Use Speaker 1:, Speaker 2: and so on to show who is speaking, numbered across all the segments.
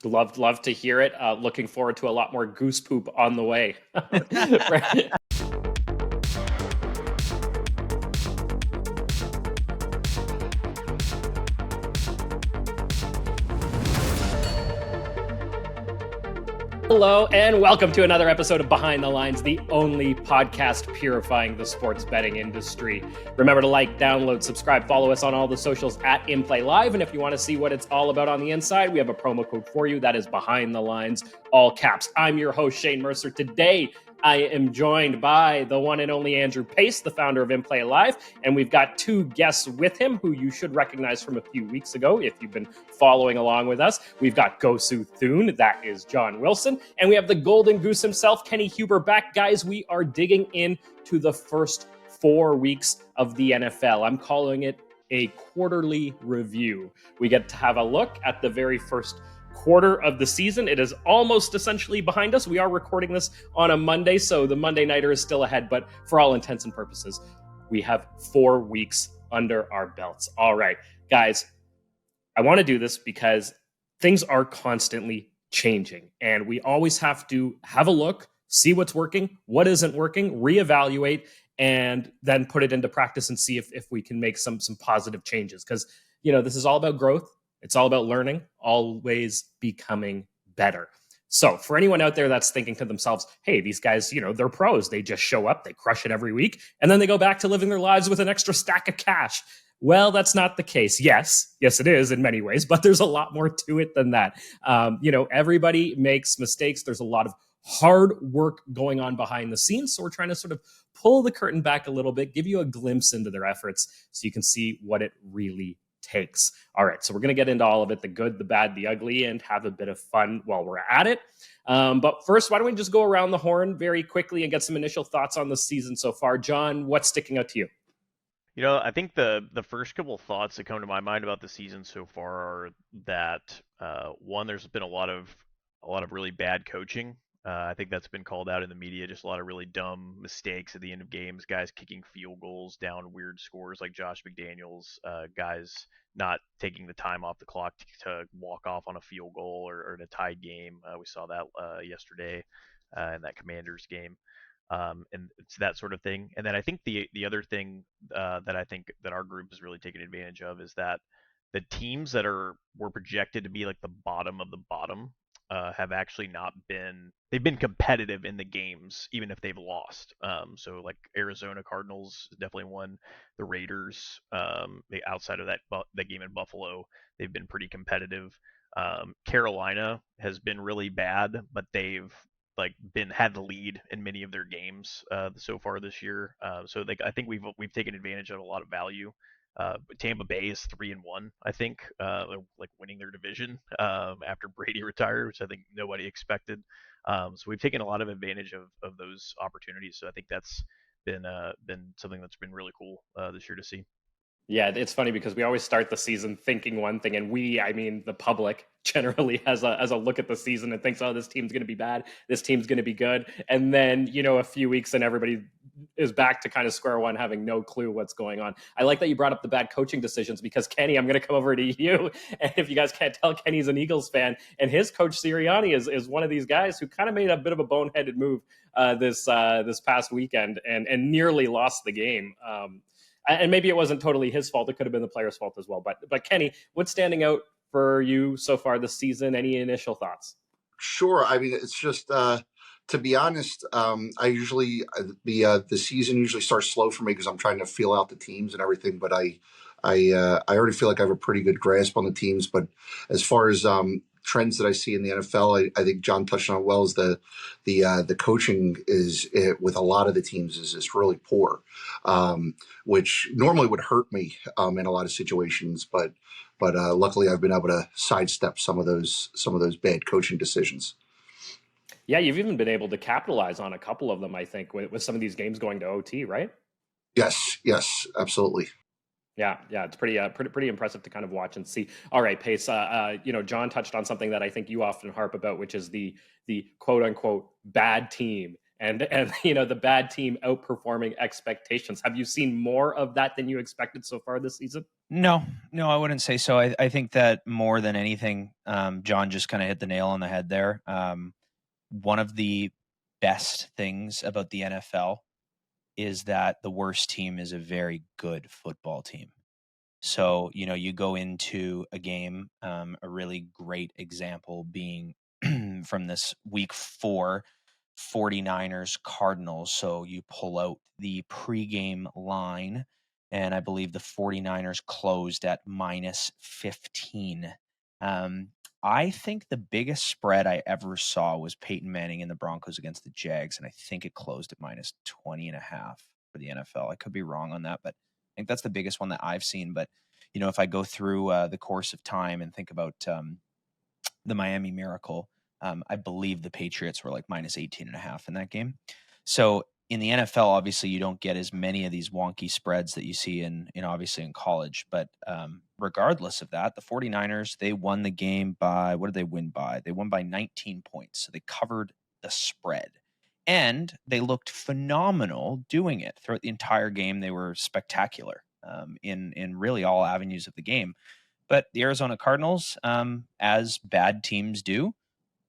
Speaker 1: Love to hear it. Looking forward to a lot more goose poop on the way. Right. Hello, and welcome to another episode of Behind the Lines, the only podcast purifying the sports betting industry. Remember to like, download, subscribe, follow us on all the socials at inplayLIVE. And if you want to see what it's all about on the inside, we have a promo code for you. That is Behind the Lines, all caps. I'm your host, Shane Mercer. Today, I am joined by the one and only Andrew Pace, the founder of inplayLIVE, and we've got two guests with him who you should recognize from a few weeks ago if you've been following along with us. We've got GosuThune, that is John Wilson, and we have the Golden Goose himself, Kenny Huber, back. Guys, we are digging into the first 4 weeks of the NFL. I'm calling it a quarterly review. We get to have a look at the very first quarter of the season. It is almost essentially behind us. We are recording this on a Monday, so the Monday nighter is still ahead, but for all intents and purposes, we have 4 weeks under our belts. All right, guys, I want to do this because things are constantly changing, and we always have to have a look, see what's working, what isn't working, reevaluate, and then put it into practice and see if we can make some positive changes. Because, this is all about growth. It's all about learning, always becoming better. So for anyone out there that's thinking to themselves, hey, these guys, they're pros. They just show up, they crush it every week, and then they go back to living their lives with an extra stack of cash. Well, that's not the case. Yes, it is in many ways, but there's a lot more to it than that. Everybody makes mistakes. There's a lot of hard work going on behind the scenes. So we're trying to sort of pull the curtain back a little bit, give you a glimpse into their efforts so you can see what it really takes. All right, so we're going to get into all of it, the good, the bad, the ugly, and have a bit of fun while we're at it. But first, why don't we just go around the horn very quickly and get some initial thoughts on the season so far. John, what's sticking out to you?
Speaker 2: I think the first couple of thoughts that come to my mind about the season so far are that one, there's been a lot of really bad coaching. I think that's been called out in the media. Just a lot of really dumb mistakes at the end of games. Guys kicking field goals down weird scores like Josh McDaniels. Guys not taking the time off the clock to walk off on a field goal or in a tied game. We saw that yesterday in that Commanders game. And it's that sort of thing. And then I think the other thing that I think that our group has really taken advantage of is that the teams that were projected to be like the bottom of the bottom have actually they've been competitive in the games, even if they've lost. So like Arizona Cardinals is definitely one. The Raiders, outside of that game in Buffalo, they've been pretty competitive. Carolina has been really bad, but they've had the lead in many of their games so far this year. I think we've taken advantage of a lot of value. Tampa Bay is 3-1, I think, winning their division after Brady retired, which I think nobody expected. So we've taken a lot of advantage of those opportunities. So I think that's been something that's been really cool this year to see.
Speaker 1: Yeah, it's funny because we always start the season thinking one thing, and the public generally has a look at the season and thinks, oh, this team's going to be bad, this team's going to be good, and then a few weeks and everybody is back to kind of square one, having no clue what's going on. I like that you brought up the bad coaching decisions because Kenny, I'm going to come over to you, and if you guys can't tell, Kenny's an Eagles fan, and his coach Sirianni is one of these guys who kind of made a bit of a boneheaded move this past weekend and nearly lost the game. And maybe it wasn't totally his fault. It could have been the player's fault as well. But Kenny, what's standing out for you so far this season? Any initial thoughts?
Speaker 3: Sure. I mean, it's just to be honest. I usually the season usually starts slow for me because I'm trying to feel out the teams and everything. But I already feel like I have a pretty good grasp on the teams. But as far as trends that I see in the NFL, I think John touched on it well. Is the coaching with a lot of the teams is really poor, which normally would hurt me in a lot of situations. But luckily, I've been able to sidestep some of those bad coaching decisions.
Speaker 1: Yeah, you've even been able to capitalize on a couple of them, I think, with some of these games going to OT, right?
Speaker 3: Yes, absolutely.
Speaker 1: Yeah, it's pretty impressive to kind of watch and see. All right, Pace. John touched on something that I think you often harp about, which is the quote unquote bad team and the bad team outperforming expectations. Have you seen more of that than you expected so far this season?
Speaker 4: No, I wouldn't say so. I think that more than anything, John just kind of hit the nail on the head there. One of the best things about the NFL is that the worst team is a very good football team. So, you go into a game, a really great example being from this week 4 49ers Cardinals. So you pull out the pregame line, and I believe the 49ers closed at -15. I think the biggest spread I ever saw was Peyton Manning and the Broncos against the Jags, and I think it closed at -20.5 for the NFL. I could be wrong on that, but I think that's the biggest one that I've seen. But if I go through the course of time and think about the Miami Miracle, I believe the Patriots were like -18.5 in that game. So in the NFL, obviously you don't get as many of these wonky spreads that you see in obviously in college. But regardless of that, the 49ers, they won the game by, what did they win by? They won by 19 points. So they covered the spread. And they looked phenomenal doing it throughout the entire game. They were spectacular in really all avenues of the game. But the Arizona Cardinals, as bad teams do,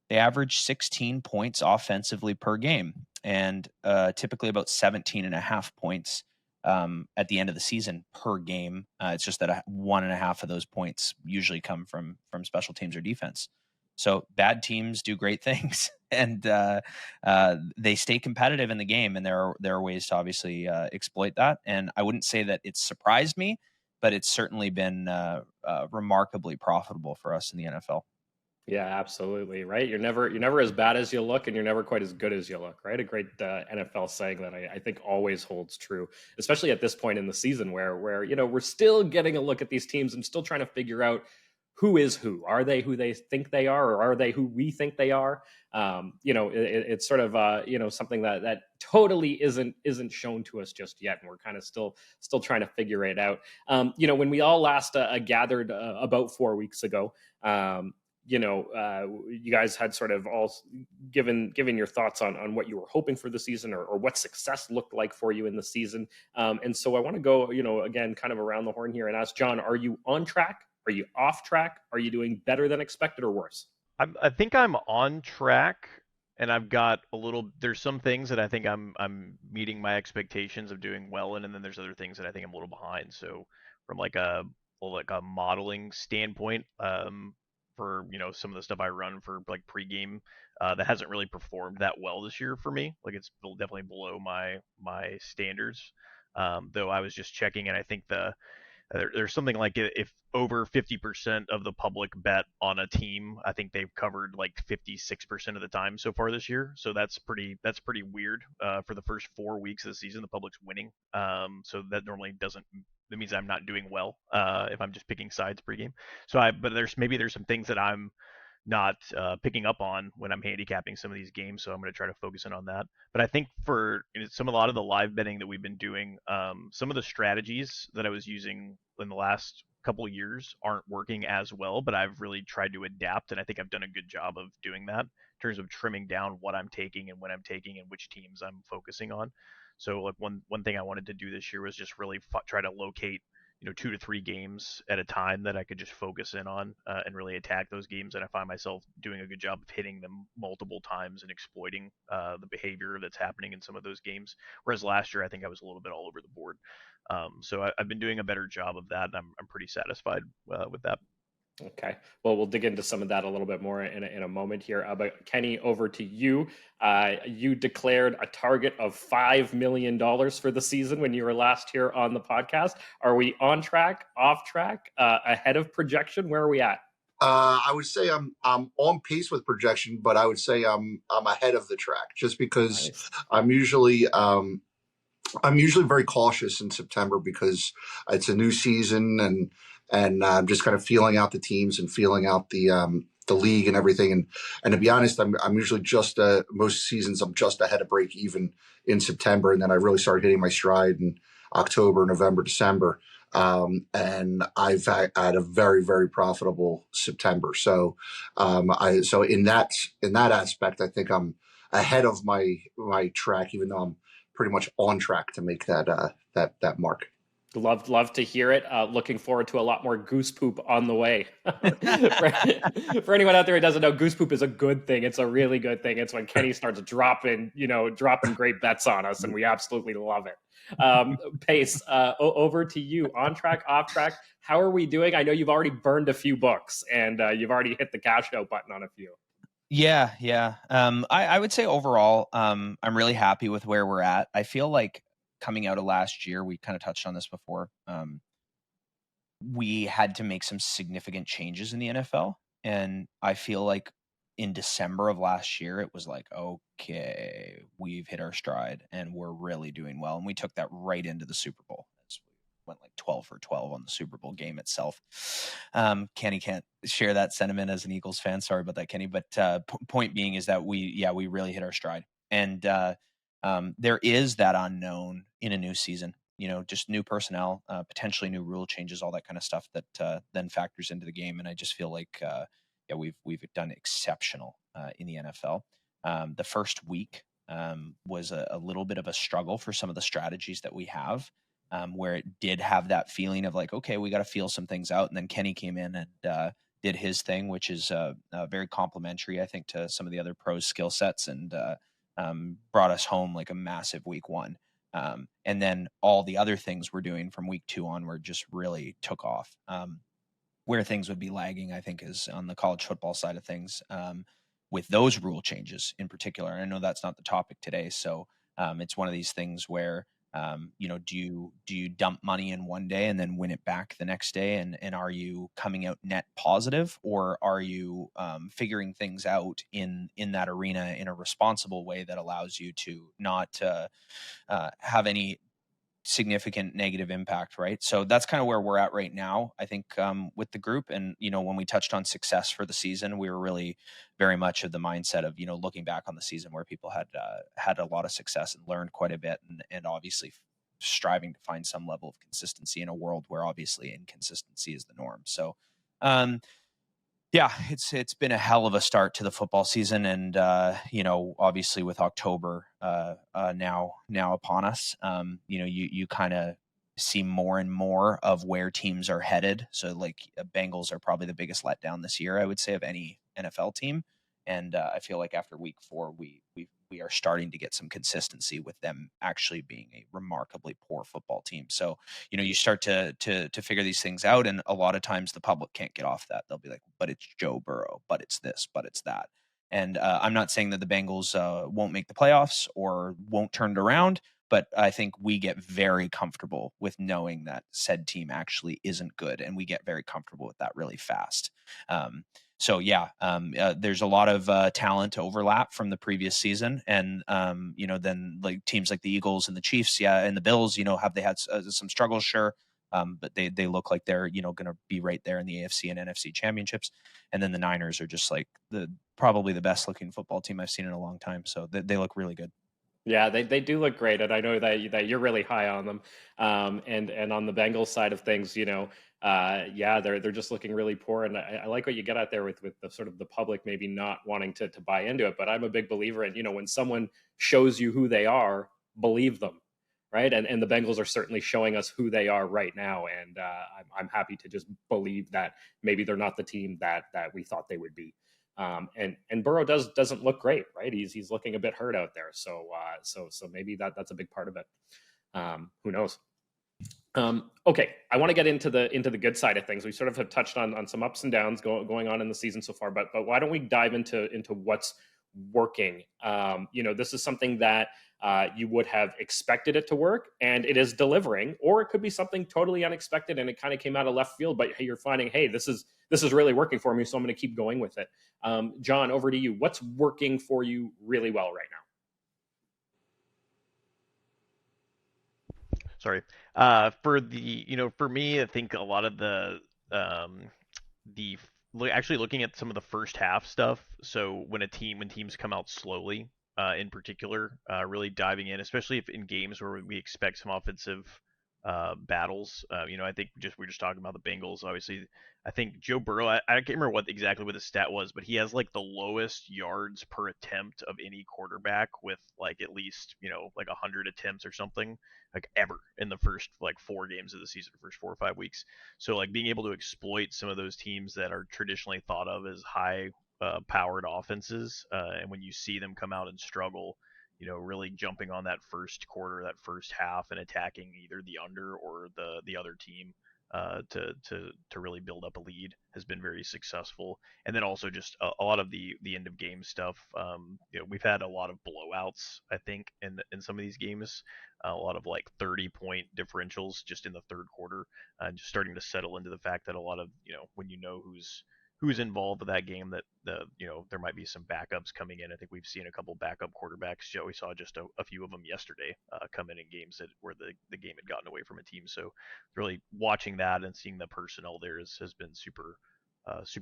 Speaker 4: they average 16 points offensively per game, and typically about 17.5 points at the end of the season per game. It's just that 1.5 of those points usually come from special teams or defense. So bad teams do great things, and they stay competitive in the game, and there are ways to obviously exploit that. And I wouldn't say that it's surprised me, but it's certainly been remarkably profitable for us in the NFL.
Speaker 1: Yeah, absolutely. Right. You're never as bad as you look, and you're never quite as good as you look. Right. A great NFL saying that I think always holds true, especially at this point in the season where we're still getting a look at these teams and still trying to figure out who is who. Are they who they think they are, or are they who we think they are? It's sort of something that totally isn't shown to us just yet, and we're kind of still trying to figure it out. When we all last gathered about 4 weeks ago. You guys had sort of all given your thoughts on what you were hoping for the season, or what success looked like for you in the season. And so I want to go, again, kind of around the horn here and ask John, are you on track? Are you off track? Are you doing better than expected or worse?
Speaker 2: I think I'm on track, and there's some things that I think I'm meeting my expectations of doing well in, and then there's other things that I think I'm a little behind. So from like a modeling standpoint, for some of the stuff I run for like pregame, that hasn't really performed that well this year for me. Like it's definitely below my standards. Though I was just checking, and I think there's something like, if over 50% of the public bet on a team, I think they've covered like 56% of the time so far this year. So that's pretty weird. For the first 4 weeks of the season, the public's winning. So that normally doesn't. That means I'm not doing well if I'm just picking sides pregame. But there's some things that I'm not picking up on when I'm handicapping some of these games, so I'm going to try to focus in on that. But I think for a lot of the live betting that we've been doing, some of the strategies that I was using in the last couple of years aren't working as well, but I've really tried to adapt, and I think I've done a good job of doing that in terms of trimming down what I'm taking and when I'm taking and which teams I'm focusing on. So like one thing I wanted to do this year was just really try to locate 2 to 3 games at a time that I could just focus in on, and really attack those games. And I find myself doing a good job of hitting them multiple times and exploiting the behavior that's happening in some of those games. Whereas last year, I think I was a little bit all over the board. So I've been doing a better job of that, and I'm pretty satisfied with that.
Speaker 1: Okay. Well, we'll dig into some of that a little bit more in a moment here. But Kenny, over to you. You declared a target of $5 million for the season when you were last here on the podcast. Are we on track, off track, ahead of projection? Where are we at?
Speaker 3: I would say I'm on pace with projection, but I would say I'm ahead of the track, just because
Speaker 1: Nice.
Speaker 3: I'm usually very cautious in September because it's a new season, and I'm just kind of feeling out the teams and feeling out the league and everything. And to be honest, I'm usually just most seasons I'm just ahead of break even in September, and then I really start hitting my stride in October, November, December. And I've had a very, very profitable September. So in that aspect, I think I'm ahead of my track, even though I'm pretty much on track to make that mark.
Speaker 1: Love to hear it. Looking forward to a lot more goose poop on the way. For anyone out there who doesn't know, goose poop is a good thing. It's a really good thing. It's when Kenny starts dropping great bets on us, and we absolutely love it. Pace, over to you. On track, off track. How are we doing? I know you've already burned a few books, and you've already hit the cash out button on a few.
Speaker 4: Yeah. I would say overall, I'm really happy with where we're at. I feel like coming out of last year, we kind of touched on this before. We had to make some significant changes in the NFL, and I feel like in December of last year, it was like, okay, we've hit our stride, and we're really doing well. And we took that right into the Super Bowl. Went like 12 for 12 on the Super Bowl game itself. Kenny can't share that sentiment as an Eagles fan. Sorry about that, Kenny. But point being is that we really hit our stride. And there is that unknown in a new season, just new personnel, potentially new rule changes, all that kind of stuff that then factors into the game. And I just feel like, we've done exceptional in the NFL. The first week was a little bit of a struggle for some of the strategies that we have. Where it did have that feeling of like, okay, we got to feel some things out. And then Kenny came in and did his thing, which is very complimentary, I think, to some of the other pros' skill sets, and brought us home like a massive week one. And then all the other things we're doing from week 2 onward just really took off. Where things would be lagging, I think, is on the college football side of things, with those rule changes in particular. And I know that's not the topic today, so it's one of these things where do you dump money in one day and then win it back the next day? And are you coming out net positive, or are you figuring things out in that arena in a responsible way that allows you to not have any significant negative impact, right? So that's kind of where we're at right now, I think, with the group. And, when we touched on success for the season, we were really very much of the mindset of, looking back on the season where people had a lot of success and learned quite a bit, and obviously striving to find some level of consistency in a world where obviously inconsistency is the norm. So, yeah, it's been a hell of a start to the football season, and obviously with October now upon us, you kind of see more and more of where teams are headed. So like Bengals are probably the biggest letdown this year, I would say, of any NFL team, and I feel like after week 4 we are starting to get some consistency with them actually being a remarkably poor football team. So, you start to figure these things out. And a lot of times the public can't get off that. They'll be like, but it's Joe Burrow, but it's this, but it's that. And I'm not saying that the Bengals won't make the playoffs or won't turn it around, but I think we get very comfortable with knowing that said team actually isn't good. And we get very comfortable with that really fast. So yeah, there's a lot of talent overlap from the previous season, and then like teams like the Eagles and the Chiefs, and the Bills, have they had some struggles? Sure, but they look like they're going to be right there in the AFC and NFC championships, and then the Niners are just like probably the best looking football team I've seen in a long time. So they look really good.
Speaker 1: Yeah, they do look great, and I know that you're really high on them. And on the Bengals side of things, they're just looking really poor. And I like what you get out there with the sort of the public maybe not wanting to buy into it. But I'm a big believer in, when someone shows you who they are, believe them, right? And the Bengals are certainly showing us who they are right now, and I'm happy to just believe that maybe they're not the team that we thought they would be. And Burrow doesn't look great, right? He's looking a bit hurt out there. So maybe that's a big part of it. Who knows? Okay, I want to get into the good side of things. We sort of have touched on some ups and downs going on in the season so far, but why don't we dive into what's working? This is something that you would have expected it to work, and it is delivering, or it could be something totally unexpected and it kind of came out of left field, but you're finding, hey, this is really working for me, so I'm going to keep going with it. John, over to you. What's working for you really well right now?
Speaker 2: Sorry. For me, I think a lot of actually looking at some of the first half stuff. So when teams come out slowly, in particular, really diving in, especially if in games where we expect some offensive battles. I think we're just talking about the Bengals. Obviously, I think Joe Burrow. I can't remember exactly what the stat was, but he has like the lowest yards per attempt of any quarterback, with like at least like 100 attempts or something, like ever in the first like 4 games of the season, first 4 or 5 weeks. So like being able to exploit some of those teams that are traditionally thought of as high powered offenses, and when you see them come out and struggle, really jumping on that first quarter, that first half, and attacking either the under or the other team to really build up a lead has been very successful. And then also just a lot of the end of game stuff. We've had a lot of blowouts, I think, in some of these games. A lot of like 30-point differentials just in the third quarter, and just starting to settle into the fact that a lot of when who's involved with that game, that there might be some backups coming in. I think we've seen a couple backup quarterbacks. We saw just a few of them yesterday come in games where the game had gotten away from a team. So really watching that and seeing the personnel there has been super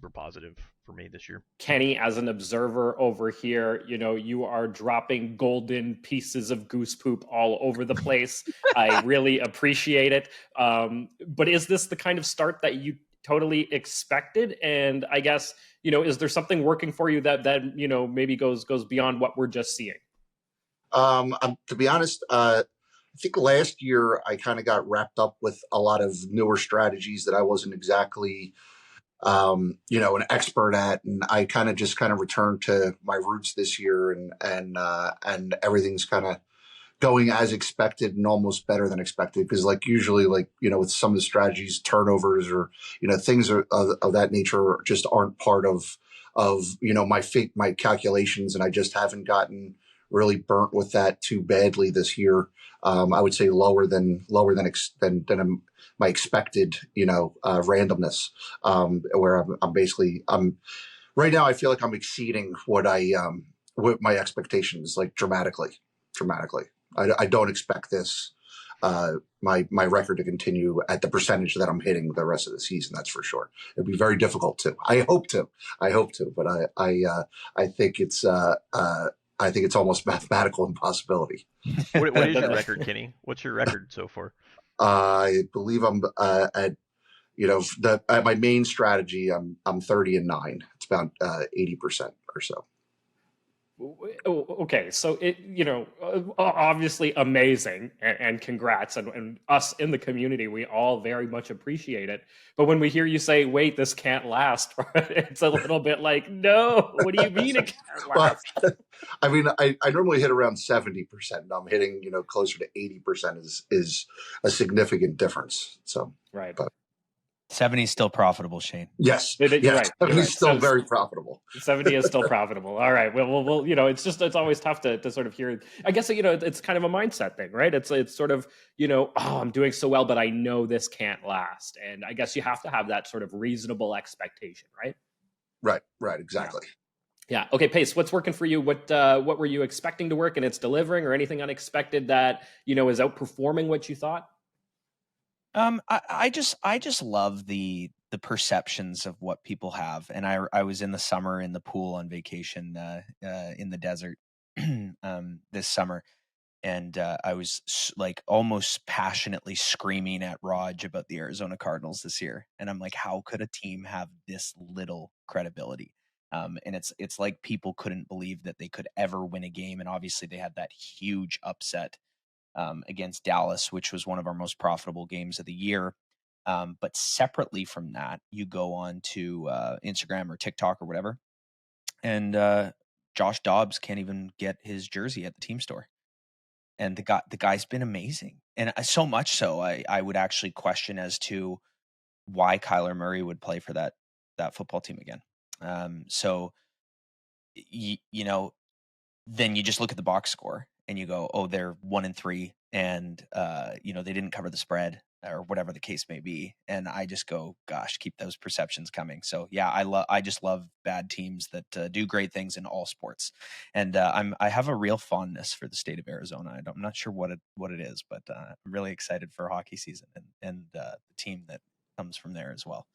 Speaker 2: positive for me this year.
Speaker 1: Kenny, as an observer over here, you are dropping golden pieces of goose poop all over the place. I really appreciate it. But is this the kind of start that you totally expected? And I guess, is there something working for you that maybe goes beyond what we're just seeing?
Speaker 3: To be honest, I think last year I kind of got wrapped up with a lot of newer strategies that I wasn't exactly an expert at, and I kind of returned to my roots this year, and everything's kind of going as expected and almost better than expected, because like usually, like with some of the strategies, turnovers or things of that nature just aren't part of my calculations, and I just haven't gotten really burnt with that too badly this year. I would say lower than my expected randomness, where I'm right now I feel like I'm exceeding what my expectations, like dramatically. I don't expect this my record to continue at the percentage that I'm hitting the rest of the season. That's for sure. It'd be very difficult to. I hope to, but I think it's almost mathematical impossibility.
Speaker 2: What is your record, Kenny? What's your record so far?
Speaker 3: I believe I'm at my main strategy. I'm 30-9. It's about 80% or so.
Speaker 1: Okay, so it obviously amazing, and congrats, and us in the community, we all very much appreciate it. But when we hear you say, wait, this can't last, it's a little bit like, no, what do you mean it can't last?
Speaker 3: Well, I mean, I normally hit around 70%. I'm hitting closer to 80% is a significant difference. So
Speaker 1: right.
Speaker 3: But
Speaker 4: 70 is still profitable, Shane.
Speaker 3: Yes.
Speaker 1: You're right.
Speaker 3: 70 is still very profitable.
Speaker 1: 70 is still profitable. All right. Well, it's always tough to sort of hear. I guess, it's kind of a mindset thing, right? It's sort of, I'm doing so well, but I know this can't last. And I guess you have to have that sort of reasonable expectation, right?
Speaker 3: Right. Exactly.
Speaker 1: Yeah. Okay, Pace, what's working for you? What were you expecting to work and it's delivering, or anything unexpected that, is outperforming what you thought?
Speaker 4: I just love the perceptions of what people have. And I was in the summer in the pool on vacation in the desert this summer, and I was like almost passionately screaming at Raj about the Arizona Cardinals this year. And I'm like, how could a team have this little credibility? And it's like people couldn't believe that they could ever win a game. And obviously they had that huge upset against Dallas, which was one of our most profitable games of the year. But separately from that, you go on to Instagram or TikTok or whatever, and Josh Dobbs can't even get his jersey at the team store. And the guy's been amazing. And so much so, I would actually question as to why Kyler Murray would play for that football team again. Then you just look at the box score and you go, oh, they're 1-3, and they didn't cover the spread or whatever the case may be. And I just go, gosh, keep those perceptions coming. So yeah, I just love bad teams that do great things in all sports. And I have a real fondness for the state of Arizona. I'm not sure what it is, but I'm really excited for hockey season and the team that comes from there as well.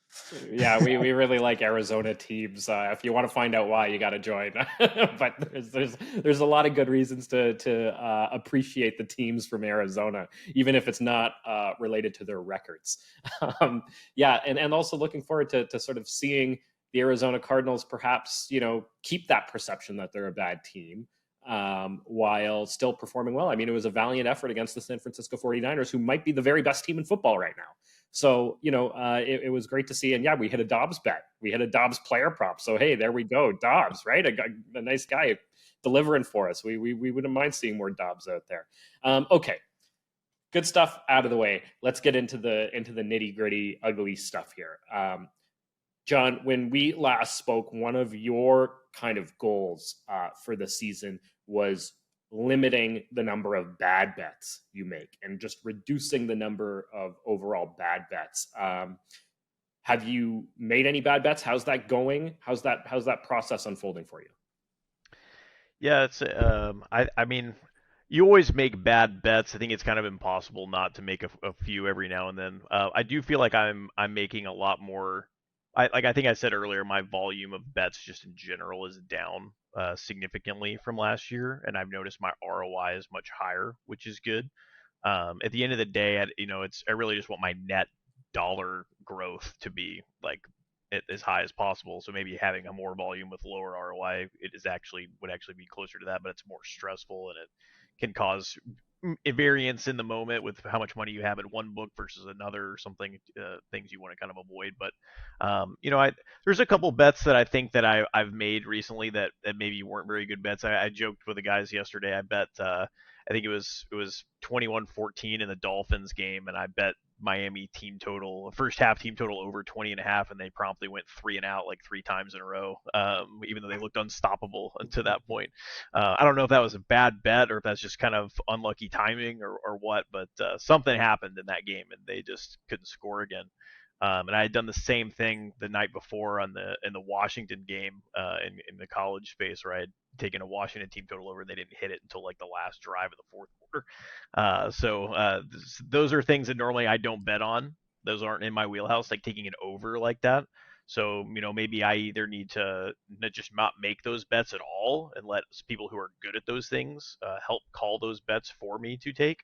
Speaker 1: Yeah, we really like Arizona teams. If you want to find out why, you got to join. But there's a lot of good reasons to appreciate the teams from Arizona, even if it's not related to their records. Yeah, and also looking forward to sort of seeing the Arizona Cardinals perhaps keep that perception that they're a bad team, while still performing well. I mean, it was a valiant effort against the San Francisco 49ers, who might be the very best team in football right now. So, it was great to see. And yeah, we hit a Dobbs bet. We hit a Dobbs player prop. So, hey, there we go. Dobbs, right? A nice guy delivering for us. We wouldn't mind seeing more Dobbs out there. Okay. Good stuff out of the way. Let's get into the nitty gritty, ugly stuff here. John, when we last spoke, one of your kind of goals for the season was limiting the number of bad bets you make and just reducing the number of overall bad bets. Have you made any bad bets? How's that going? How's that process unfolding for you?
Speaker 2: Yeah, it's I mean, you always make bad bets. I think it's kind of impossible not to make a few every now and then. I do feel like I'm making a lot more. I think I said earlier, my volume of bets just in general is down significantly from last year, and I've noticed my ROI is much higher, which is good. At the end of the day, I really just want my net dollar growth to be like as high as possible. So maybe having a more volume with lower ROI, would actually be closer to that, but it's more stressful and it can cause a variance in the moment with how much money you have in one book versus another, or something, things you want to kind of avoid. But there's a couple bets that I think that I've made recently that maybe weren't very good bets. I joked with the guys yesterday. I bet I think it was 21-14 in the Dolphins game, and I bet Miami team total, first half team total over 20.5, and they promptly went 3 and out like 3 times in a row, even though they looked unstoppable until that point. I don't know if that was a bad bet or if that's just kind of unlucky timing or what, but something happened in that game and they just couldn't score again. And I had done the same thing the night before in the Washington game in the college space, where I had taken a Washington team total over and they didn't hit it until like the last drive of the fourth quarter. So those are things that normally I don't bet on. Those aren't in my wheelhouse, like taking it over like that. So, maybe I either need to just not make those bets at all and let people who are good at those things help call those bets for me to take,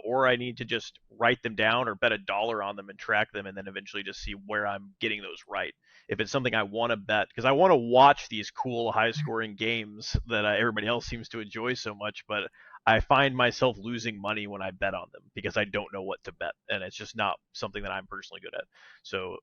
Speaker 2: or I need to just write them down or bet $1 on them and track them and then eventually just see where I'm getting those right. If it's something I want to bet, because I want to watch these cool high-scoring games that everybody else seems to enjoy so much, but I find myself losing money when I bet on them because I don't know what to bet, and it's just not something that I'm personally good at. So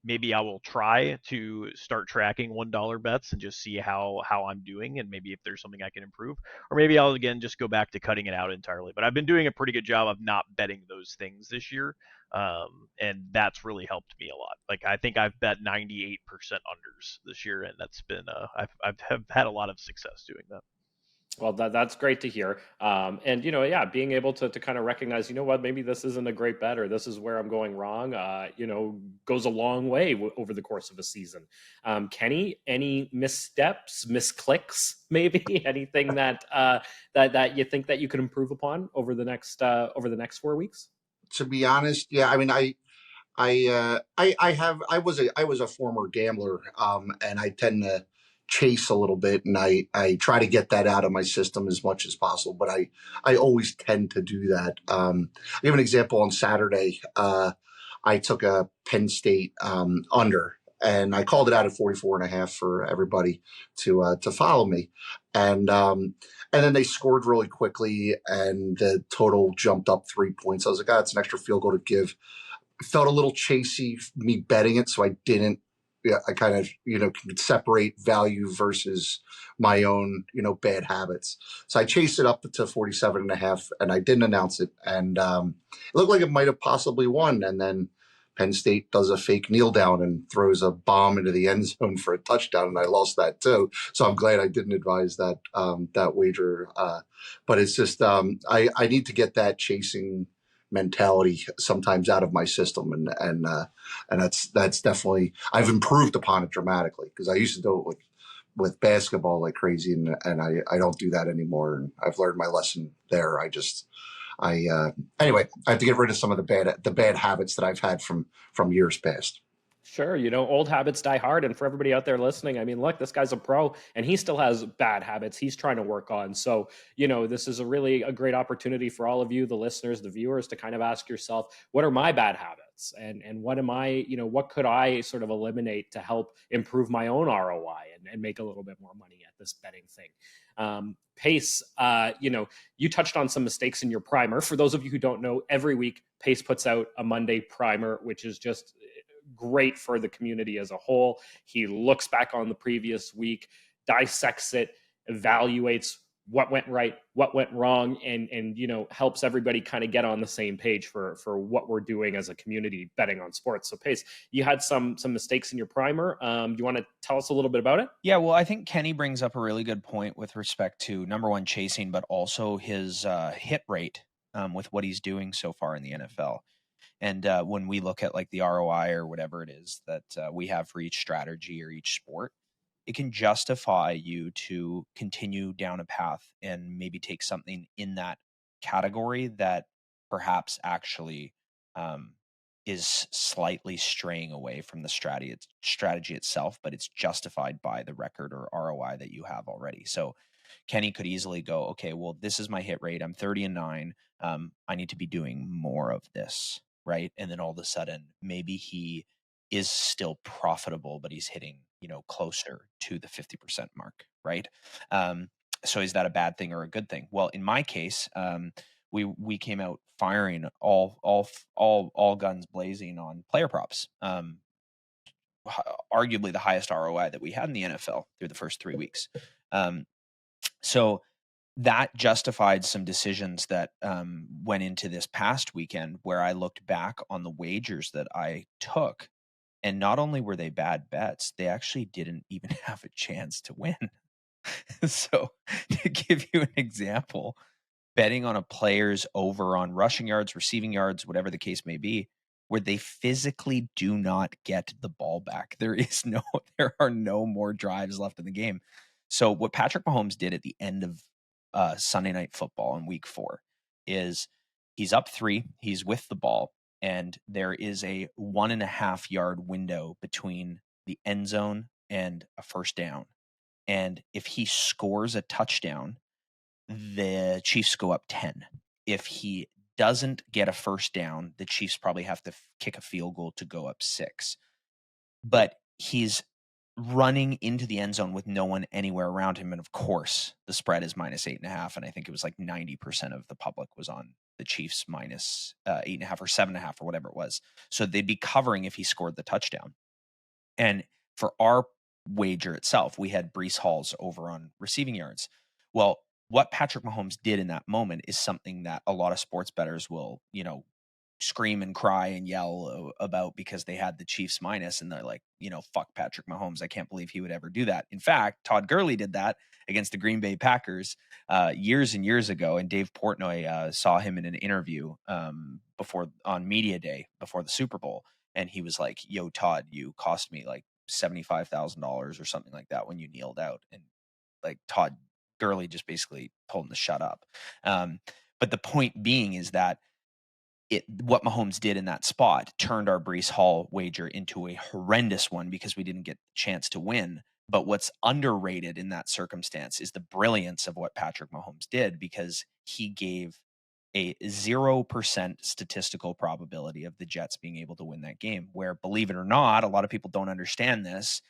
Speaker 2: maybe I will try to start tracking $1 bets and just see how I'm doing, and maybe if there's something I can improve, or maybe I'll again just go back to cutting it out entirely. But I've been doing a pretty good job of not betting those things this year, and that's really helped me a lot. Like I think I've bet 98% unders this year, and that's been I've had a lot of success doing that.
Speaker 1: Well, that's great to hear. And, being able to kind of recognize, what, maybe this isn't a great bet or this is where I'm going wrong, goes a long way over the course of a season. Kenny, any missteps, misclicks, maybe anything that you think that you could improve upon over the next 4 weeks?
Speaker 3: To be honest, yeah, I mean, I was a former gambler, and I tend to chase a little bit, and I try to get that out of my system as much as possible, but I always tend to do that. I give an example. On Saturday, I took a Penn State under, and I called it out at 44.5 for everybody to follow me, and then they scored really quickly, and the total jumped up 3 points. I was like, it's an extra field goal to give. Felt a little chasey me betting it, so I didn't. Yeah, I kind of can separate value versus my own bad habits. So I chased it up to 47.5, and I didn't announce it, and it looked like it might have possibly won, and then Penn State does a fake kneel down and throws a bomb into the end zone for a touchdown, and I lost that too. So I'm glad I didn't advise that wager. But it's just I need to get that chasing mentality sometimes out of my system, and that's definitely, I've improved upon it dramatically, because I used to do it with basketball like crazy, and I don't do that anymore, and I've learned my lesson there. Anyway, I have to get rid of some of the bad habits that I've had from years past.
Speaker 1: Sure, old habits die hard. And for everybody out there listening, I mean, look, this guy's a pro and he still has bad habits he's trying to work on. So, this is a great opportunity for all of you, the listeners, the viewers, to kind of ask yourself, what are my bad habits? And what am I, what could I sort of eliminate to help improve my own ROI and make a little bit more money at this betting thing? Pace, you touched on some mistakes in your primer. For those of you who don't know, every week Pace puts out a Monday primer, which is just great for the community as a whole. He looks back on the previous week, dissects it, evaluates what went right, what went wrong, and helps everybody kind of get on the same page for what we're doing as a community betting on sports. So Pace, you had some mistakes in your primer. Do you want to tell us a little bit about it?
Speaker 4: Yeah, well, I think Kenny brings up a really good point with respect to, number one, chasing, but also his hit rate with what he's doing so far in the NFL. And when we look at like the ROI or whatever it is that we have for each strategy or each sport, it can justify you to continue down a path and maybe take something in that category that perhaps actually is slightly straying away from the strategy itself, but it's justified by the record or ROI that you have already. So Kenny could easily go, okay, well, this is my hit rate. I'm 30-9. I need to be doing more of this, right? And then all of a sudden, maybe he is still profitable, but he's hitting, closer to the 50% mark, right? So is that a bad thing or a good thing? Well, in my case, we came out firing all guns blazing on player props. Arguably the highest ROI that we had in the NFL through the first 3 weeks. So that justified some decisions that went into this past weekend where I looked back on the wagers that I took, and not only were they bad bets, they actually didn't even have a chance to win. So to give you an example, betting on a player's over on rushing yards, receiving yards, whatever the case may be, where they physically do not get the ball back. There are no more drives left in the game. So what Patrick Mahomes did at the end of Sunday Night Football in Week 4 is he's up 3, he's with the ball, and there is a 1.5 yard window between the end zone and a first down. And if he scores a touchdown, the Chiefs go up 10. If he doesn't get a first down, the Chiefs probably have to kick a field goal to go up 6. But he's running into the end zone with no one anywhere around him. And of course, the spread is -8.5. And I think it was like 90% of the public was on the Chiefs -8.5 or 7.5 or whatever it was. So they'd be covering if he scored the touchdown. And for our wager itself, we had Breece Hall's over on receiving yards. Well, what Patrick Mahomes did in that moment is something that a lot of sports bettors will, scream and cry and yell about because they had the Chiefs minus and they're like, fuck Patrick Mahomes. I can't believe he would ever do that. In fact, Todd Gurley did that against the Green Bay Packers years and years ago. And Dave Portnoy saw him in an interview on Media Day before the Super Bowl. And he was like, yo, Todd, you cost me like $75,000 or something like that when you kneeled out. And like Todd Gurley just basically told him to shut up. But the point being is that what Mahomes did in that spot turned our Breece Hall wager into a horrendous one because we didn't get the chance to win. But what's underrated in that circumstance is the brilliance of what Patrick Mahomes did, because he gave a 0% statistical probability of the Jets being able to win that game, where, believe it or not, a lot of people don't understand this.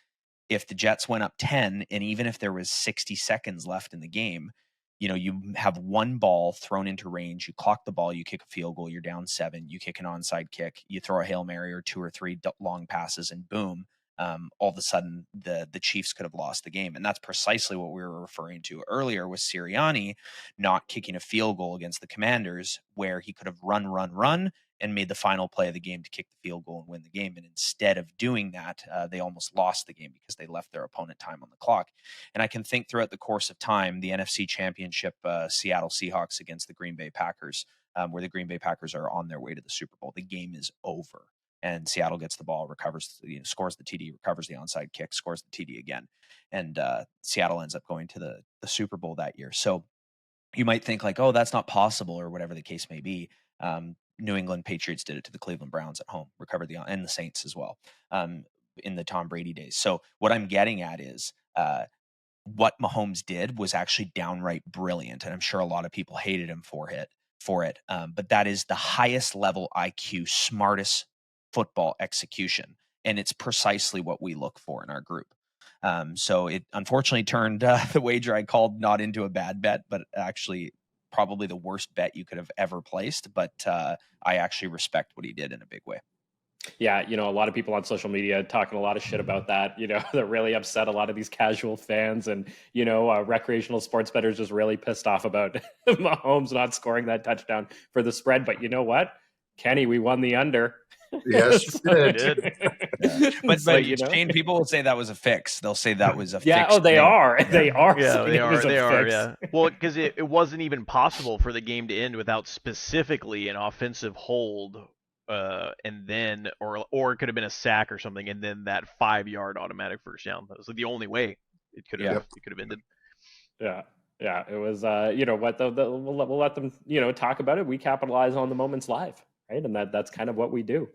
Speaker 4: If the Jets went up 10, and even if there was 60 seconds left in the game, you have one ball thrown into range, you clock the ball, you kick a field goal, you're down 7, you kick an onside kick, you throw a Hail Mary or 2 or 3 long passes, and boom, all of a sudden the Chiefs could have lost the game. And that's precisely what we were referring to earlier with Sirianni not kicking a field goal against the Commanders, where he could have run and made the final play of the game to kick the field goal and win the game. And instead of doing that, they almost lost the game because they left their opponent time on the clock. And I can think throughout the course of time, the NFC Championship, Seattle Seahawks against the Green Bay Packers, where the Green Bay Packers are on their way to the Super Bowl. The game is over. And Seattle gets the ball, scores the TD, recovers the onside kick, scores the TD again. And Seattle ends up going to the Super Bowl that year. So you might think like, oh, that's not possible, or whatever the case may be. New England Patriots did it to the Cleveland Browns at home, recovered and the Saints as well, in the Tom Brady days. So what I'm getting at is what Mahomes did was actually downright brilliant, and I'm sure a lot of people hated him for it. But that is the highest level IQ, smartest football execution, and it's precisely what we look for in our group. So it unfortunately turned the wager I called not into a bad bet, but actually probably the worst bet you could have ever placed. But I actually respect what he did in a big way.
Speaker 1: Yeah, a lot of people on social media talking a lot of shit about that. They're really upset. A lot of these casual fans and, recreational sports bettors just really pissed off about Mahomes not scoring that touchdown for the spread. But you know what? Kenny, we won the under.
Speaker 3: Yes, we did.
Speaker 4: Yeah. But Shane, people will say that was a fix. They'll say that was a fix.
Speaker 1: Yeah, they are. Yeah. They are.
Speaker 2: Yeah, they are.
Speaker 1: Fix.
Speaker 2: Yeah. Well, because it wasn't even possible for the game to end without specifically an offensive hold, and then or it could have been a sack or something, and then that 5-yard automatic first down. That was like the only way it could have ended.
Speaker 1: Yeah. Yeah, it was. What? We'll let them. Talk about it. We capitalize on the moments live, right? And that's kind of what we do.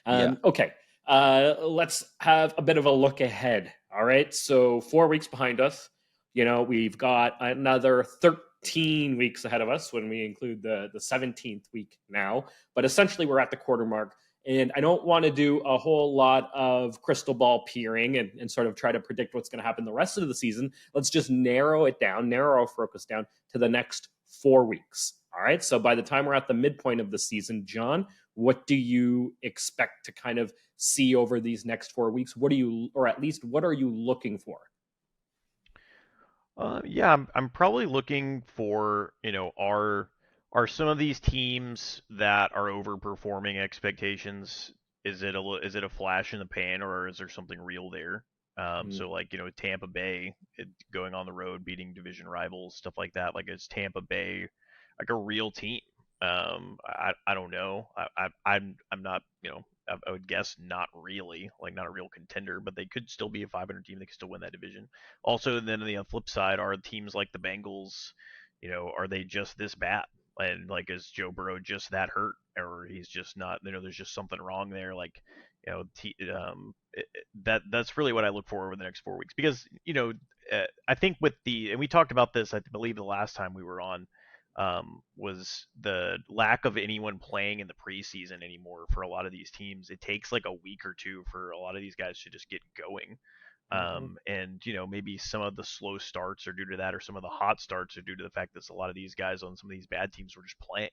Speaker 1: Okay. Let's have a bit of a look ahead. All right. So 4 weeks behind us. We've got another 13 weeks ahead of us when we include the 17th week now. But essentially, we're at the quarter mark. And I don't want to do a whole lot of crystal ball peering and sort of try to predict what's going to happen the rest of the season. Let's just narrow our focus down to the next 4 weeks. All right. So by the time we're at the midpoint of the season, John, what do you expect to kind of see over these next 4 weeks? What are you looking for?
Speaker 2: I'm probably looking for, are some of these teams that are overperforming expectations? Is it a flash in the pan, or is there something real there? So like, Tampa Bay going on the road, beating division rivals, stuff like that. Like, is Tampa Bay like a real team? I don't know. I'm not, I would guess not really, like not a real contender, but they could still be a 500 team. They could still win that division. Also, then on the flip side, are teams like the Bengals, are they just this bad? And like, is Joe Burrow just that hurt, or he's just not? There's just something wrong there. Like, that's really what I look for over the next 4 weeks, because I think and we talked about this, I believe the last time we were on, was the lack of anyone playing in the preseason anymore for a lot of these teams. It takes like a week or two for a lot of these guys to just get going. And maybe some of the slow starts are due to that, or some of the hot starts are due to the fact that a lot of these guys on some of these bad teams were just playing.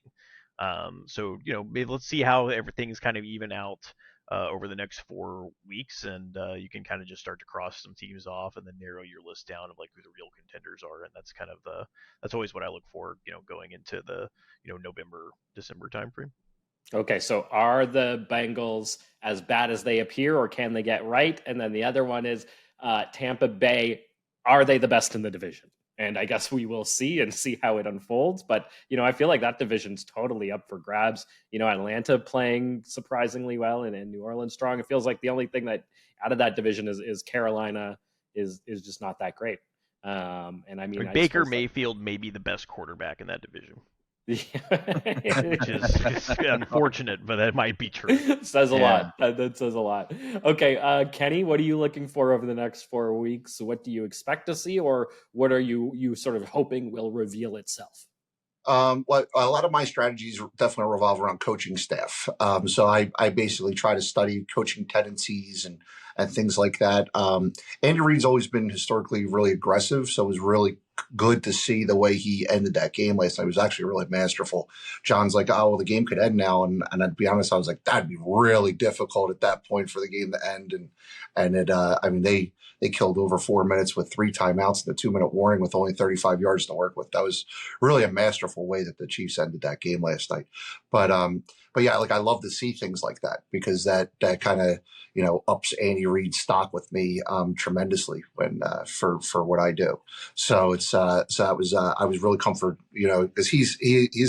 Speaker 2: So maybe let's see how everything's kind of even out over the next 4 weeks, and you can kind of just start to cross some teams off and then narrow your list down of like who the real contenders are. And that's kind of that's always what I look for, going into the November, December timeframe.
Speaker 1: Okay, so are the Bengals as bad as they appear, or can they get right? And then the other one is Tampa Bay. Are they the best in the division? And I guess we will see how it unfolds. But, I feel like that division's totally up for grabs. Atlanta playing surprisingly well, and New Orleans strong. It feels like the only thing that out of that division is Carolina is just not that great. And I mean,
Speaker 2: Baker Mayfield may be the best quarterback in that division. Which is unfortunate, but that might be true.
Speaker 1: Says a lot. That says a lot. Okay, Kenny, what are you looking for over the next 4 weeks? What do you expect to see, or what are you sort of hoping will reveal itself?
Speaker 3: Well, a lot of my strategies definitely revolve around coaching staff. So I basically try to study coaching tendencies and things like that. Andy Reid's always been historically really aggressive, so it was really good to see the way he ended that game last night. It was actually really masterful. John's like, oh, well, the game could end now. And I'd be honest, I was like, that'd be really difficult at that point for the game to end. And it, I mean, they killed over 4 minutes with 3 timeouts and a 2-minute warning with only 35 yards to work with. That was really a masterful way that the Chiefs ended that game last night. But yeah, like I love to see things like that, because that kind of, ups Andy Reid's stock with me tremendously when for what I do. So it's so that was I was really comforted, because he's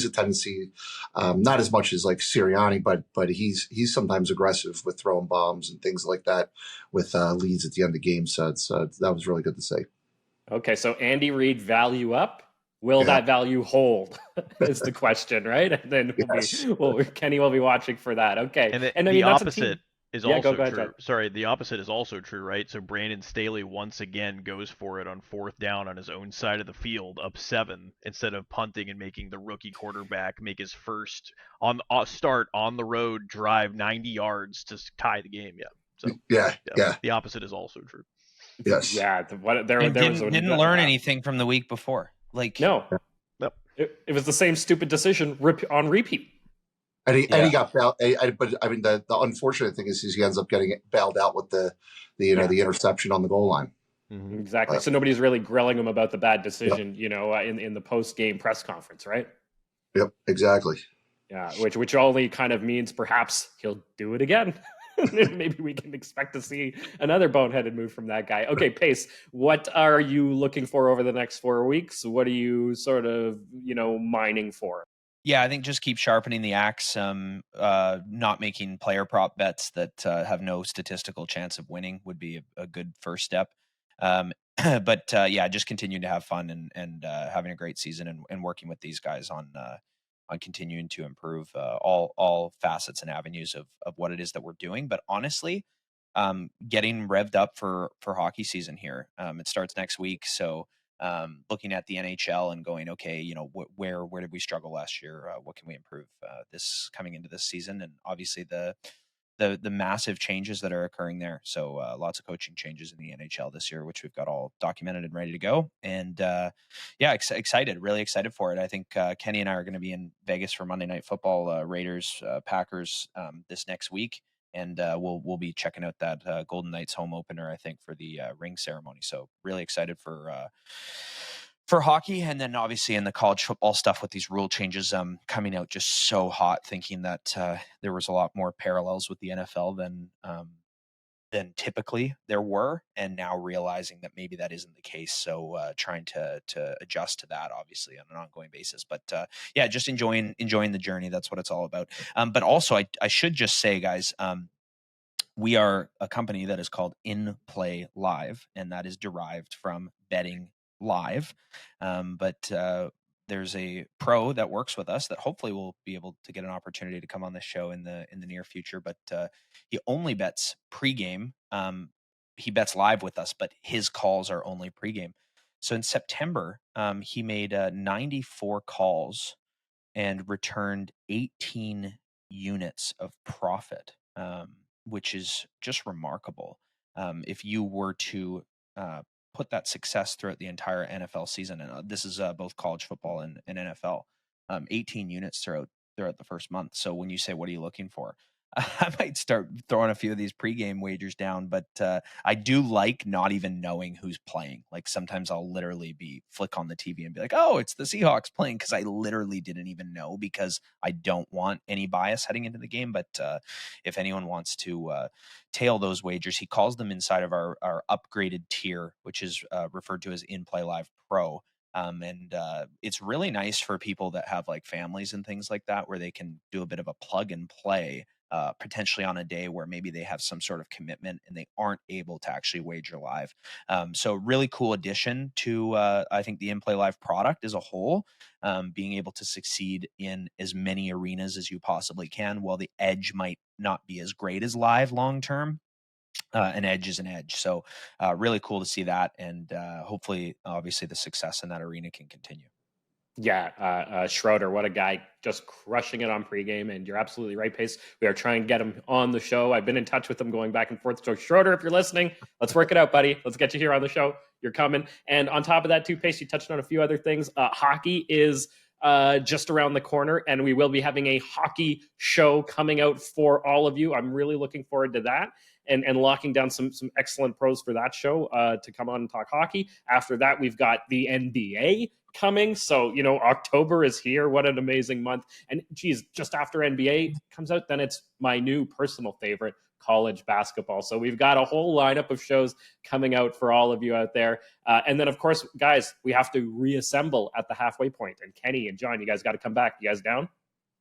Speaker 3: a tendency, not as much as like Sirianni, but he's sometimes aggressive with throwing bombs and things like that with leads at the end of the game. So that was really good to see.
Speaker 1: Okay, so Andy Reid value up, Will
Speaker 3: Yeah.
Speaker 1: that value hold is the question, right? And then
Speaker 3: Yes.
Speaker 1: Kenny will be watching for that. Okay.
Speaker 2: And
Speaker 1: And
Speaker 2: the
Speaker 1: that's a
Speaker 2: opposite
Speaker 1: team.
Speaker 2: is
Speaker 1: Yeah,
Speaker 2: also
Speaker 1: go ahead,
Speaker 2: true.
Speaker 1: John.
Speaker 2: Sorry, the opposite is also true, right? So Brandon Staley once again goes for it on 4th down on his own side of the field, up 7, instead of punting and making the rookie quarterback make his first start on the road drive 90 yards to tie the game. Yeah. So
Speaker 3: Yeah.
Speaker 2: the opposite is also true.
Speaker 3: Yes.
Speaker 1: Yeah. There
Speaker 4: And
Speaker 1: was
Speaker 4: didn't learn anything from the week before. Like,
Speaker 1: No.
Speaker 2: Yep.
Speaker 1: It was the same stupid decision on repeat.
Speaker 3: And he got bailed. But I mean, the unfortunate thing is he ends up getting bailed out with the interception on the goal line.
Speaker 2: Mm-hmm.
Speaker 1: Exactly. So nobody's really grilling him about the bad decision,
Speaker 3: Yep.
Speaker 1: in the post game press conference, right?
Speaker 3: Yep. Exactly.
Speaker 1: Yeah. Which only kind of means perhaps he'll do it again. Maybe we can expect to see another boneheaded move from that guy. Okay, Pace, what are you looking for over the next 4 weeks? What are you sort of, mining for?
Speaker 4: Yeah, I think just keep sharpening the axe. Not making player prop bets that have no statistical chance of winning would be a good first step. But just continuing to have fun and having a great season and working with these guys on continuing to improve all facets and avenues of what it is that we're doing. But honestly, getting revved up for hockey season here. It starts next week, so. Looking at the NHL and going, okay, where did we struggle last year? What can we improve this coming into this season? And obviously the massive changes that are occurring there. So lots of coaching changes in the NHL this year, which we've got all documented and ready to go. And excited, really excited for it. I think Kenny and I are going to be in Vegas for Monday Night Football, Raiders, Packers this next week. And we'll be checking out that Golden Knights home opener, I think, for the ring ceremony. So really excited for hockey, and then obviously in the college football stuff with these rule changes coming out just so hot. Thinking that there was a lot more parallels with the NFL than typically there were, and now realizing that maybe that isn't the case. So trying to adjust to that, obviously, on an ongoing basis. But just enjoying the journey. That's what it's all about. But also, I should just say, guys, we are a company that is called inplayLIVE, and that is derived from betting live. But there's a pro that works with us that hopefully will be able to get an opportunity to come on this show in the near future. But he only bets pregame. He bets live with us, but his calls are only pregame. So in September, he made 94 calls and returned 18 units of profit, which is just remarkable. If you were to put that success throughout the entire NFL season, and this is both college football and NFL, 18 units throughout the first month. So when you say, what are you looking for? I might start throwing a few of these pregame wagers down, but I do like not even knowing who's playing. Like sometimes I'll literally flick on the TV and be like, oh, it's the Seahawks playing, because I literally didn't even know, because I don't want any bias heading into the game. But if anyone wants to tail those wagers, he calls them inside of our upgraded tier, which is referred to as inplayLIVE Pro. And it's really nice for people that have like families and things like that, where they can do a bit of a plug and play, potentially on a day where maybe they have some sort of commitment and they aren't able to actually wager live. So really cool addition to, I think, the inplayLIVE product as a whole, being able to succeed in as many arenas as you possibly can. While the edge might not be as great as live long-term, an edge is an edge. So really cool to see that. And hopefully, obviously, the success in that arena can continue.
Speaker 1: Yeah, Schroeder, what a guy, just crushing it on pregame. And you're absolutely right, Pace. We are trying to get him on the show. I've been in touch with him going back and forth. So Schroeder, if you're listening, let's work it out, buddy. Let's get you here on the show. You're coming. And on top of that, too, Pace, you touched on a few other things. Hockey is just around the corner, and we will be having a hockey show coming out for all of you. I'm really looking forward to that. And locking down some excellent pros for that show to come on and talk hockey. After that, we've got the NBA coming. So, October is here. What an amazing month. And geez, just after NBA comes out, then it's my new personal favorite, college basketball. So we've got a whole lineup of shows coming out for all of you out there. And then, of course, guys, we have to reassemble at the halfway point. And Kenny and John, you guys got to come back. You guys down?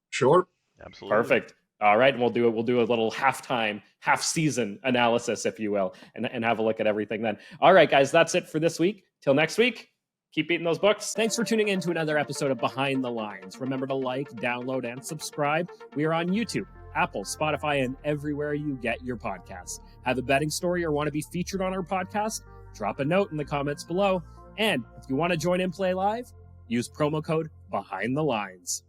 Speaker 3: Sure.
Speaker 2: Absolutely.
Speaker 1: Perfect. All right, and we'll do a little half-season analysis, if you will, and have a look at everything then. All right, guys, that's it for this week. Till next week, Keep beating those books. Thanks for tuning in to another episode of Behind the Lines. Remember to like, download, and subscribe. We are on YouTube, Apple, Spotify, and everywhere you get your podcasts. Have a betting story or want to be featured on our podcast? Drop a note in the comments below. And if you want to join In Play Live, use promo code Behind the Lines.